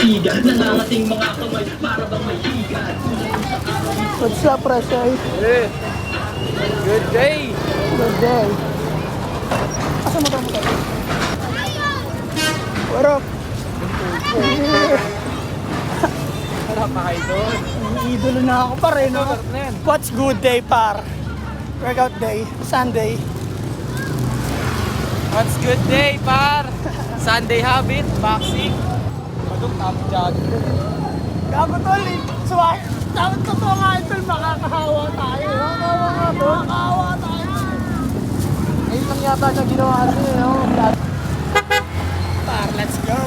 siga. Nangangating mga kamay para bang may higan. What's up, Rashay? Hey. Good day. Good day. Asa mo mo? What up? Harap na kayo doon. Idolo na ako pa rin, no? What's good day, par? Workout day, Sunday. What's good day, par? Sunday habit, boxing. Badong top jog. Gago tol, eh. So, dapat totoo nga ito, makakahawa tayo. Makakahawa tayo. Ngayon lang yata niya ginawa niya, no? Par, let's go.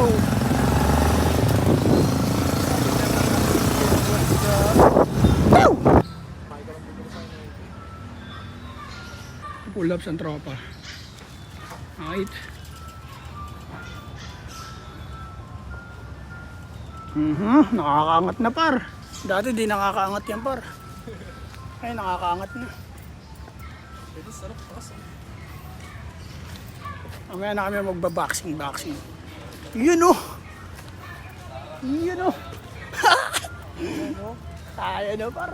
Woo! Pull-ups ang tropa. Right. Nakakaangat na par. Dati di nakakaangat yan par. Ay, nakakaangat na. Pwede sarap kasi. Mamaya na kami magbaboxing. Yun o! Tayo na par.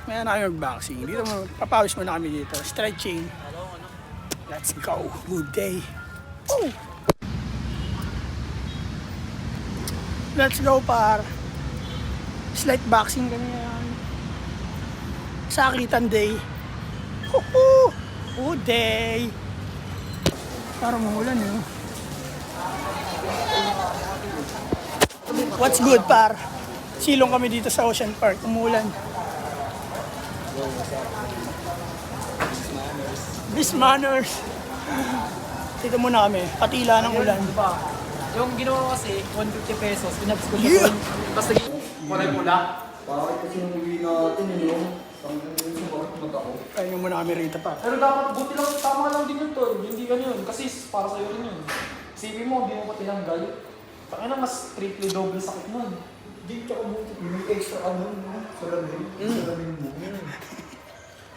Mamaya na kami magboxing. Dito mo, papawis muna kami dito. Stretching. Let's go. Good day. Woo! Let's go par. Slight boxing kami yan. Sakitan day. Woohoo! Good day. Parang mahulan eh. What's good par? Silong kami dito sa Ocean Park. Umulan. This manners. Dito muna kami. Patila ng ulan. Diba? Yung ginawa ko kasi, 150 pesos, pinabs ko Yeah. siya. Basta kulay pula. Bakit kasi nung uwi natin yung tanggalin sa bakit mag-ako? Kaya muna kami rito pa. Pero dapat, buti lang, tama lang din yun to. Hindi ka yun. Kasi para sa'yo rin yun. Isipin mo, hindi mo pa tinanggal. Takina mas triple double sakit nun. Hindi ka umuti. Yung extra ano, no? Salamin. Salamin mo.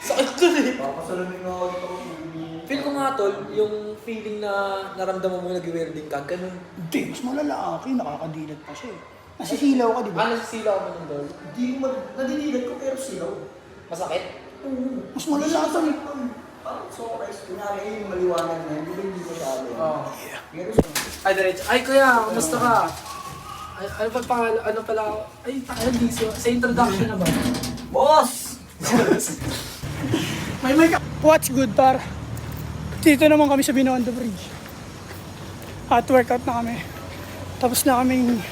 Sakit dun eh. Papasalamin nga ako ito. Feel ko nga tol, yung feeling na naramdaman mo nag-welding ka, ganun. Hindi, mas malalaki. Nakakadilat pa siya eh. Nasisilaw ka, di ba? Nasisila ko nun tol. Hindi man, nadinilag ko pero silaw. Masakit? Oo. Mas malalaki. Parang surprise. Kunyari yung maliwanag na, hindi ba hindi masyado? Oo. Pero siya. Ay, diretso. Ay, kuya, kamusta ka? Ay, ano pa pangalan? Ano pala? Ay, takay, sa introduction na ba? Boss! May what's good par? Dito naman kami sa Binondo Bridge. At workout na kami. Tapos na kaming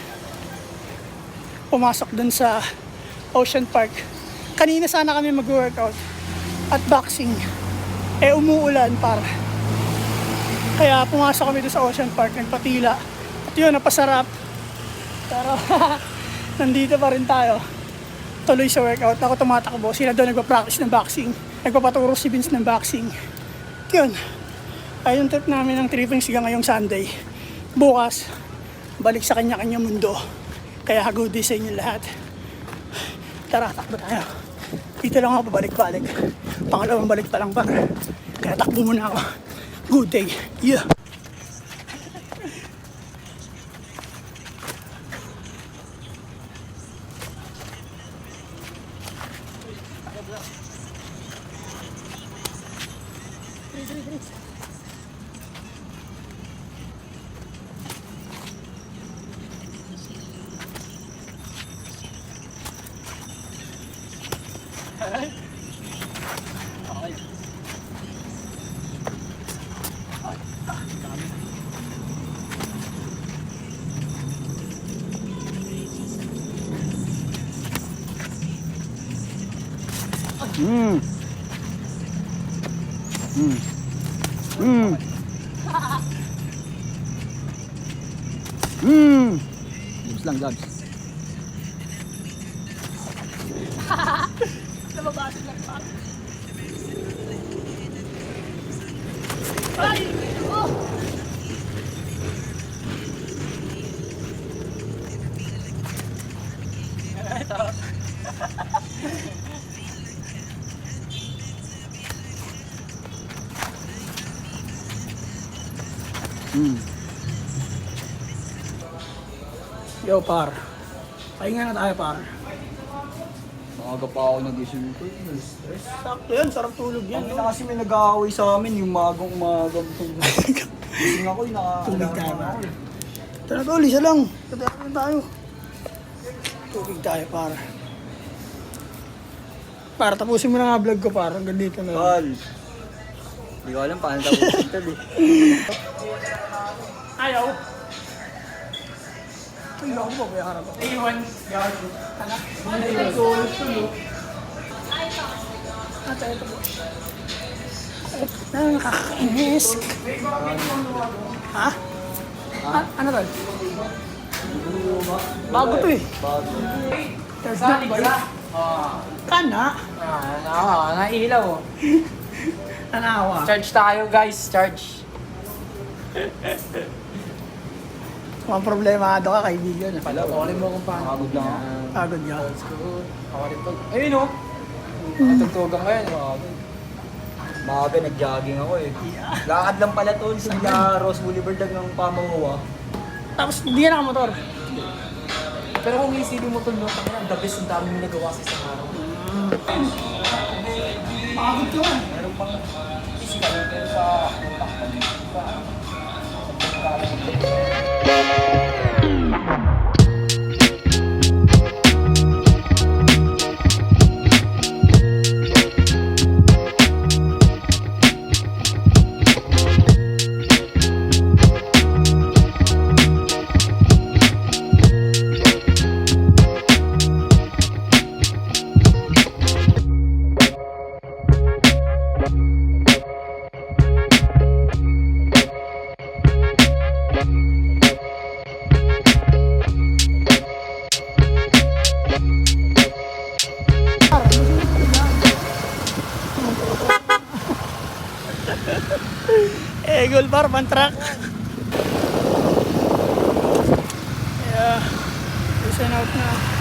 pumasok dun sa Ocean Park. Kanina sana kami mag-workout at boxing. Eh umuulan par. Kaya pumasok kami dun sa Ocean Park, nagpatila. At yun, napasarap. Pero nandito pa rin tayo. Tuloy sa workout. Ako tumatakbo. Sila doon nagpa-practice ng boxing. Nagpapaturo si Vince ng boxing. Yun. Ay yung trip namin ng tripping siga ngayong Sunday. Bukas, balik sa kanya-kanya mundo. Kaya good day sa inyo lahat. Tara, takbo tayo. Dito lang ako pabalik-balik. Pangalawang balik pa lang pa. Kaya takbo muna ako. Good day. Yeah. Labs lang, labs. Nababasin lang pa. Ay! Oh! Yo, par. Pahinga na tayo, par. Maaga pa ako nagising ko. Stress. Sakto yan, sarap tulog yan. Yan na kasi may nag-aaway sa amin yung magang umaga. Gising ako yung Tulog tayo, naka-alarm par. ako. Tara, tol, isa lang. Tara tayo. Tubig tayo, par. Para tapusin mo na nga vlog ko, par. Hanggang dito na lang. Tol. Hindi ko alam paano tapusin tol eh. Ayaw. Ay, ako ba? Kaya harap ako. Iwan. Anak. Ay, goals to no. Tayo ito po. Nakakainis. Ha? Ano tol? Bago to eh. Bago. Third na ba yun? Kana? Nailaw. Tanawa. Charge tayo guys, charge. Mga problemado ka, kaibigan. Palawarin mo kung paano. Pagod lang ako. Pagod niya. Let's go. Kawarin to. Ayun o. Natugtugan ko yan. Maaga nag-jogging ako eh. Lakad lang pala tol sa Rose Boulevard ng Pamamuwa. Tapos hindi ka nakamotor. Pero kung isipin mo to, no, ang the best ang dami mo nagawa sa isang araw. Pagod ka man. Meron pang physical pero sa Gold bar, pantrak. Yeah. Listen out na.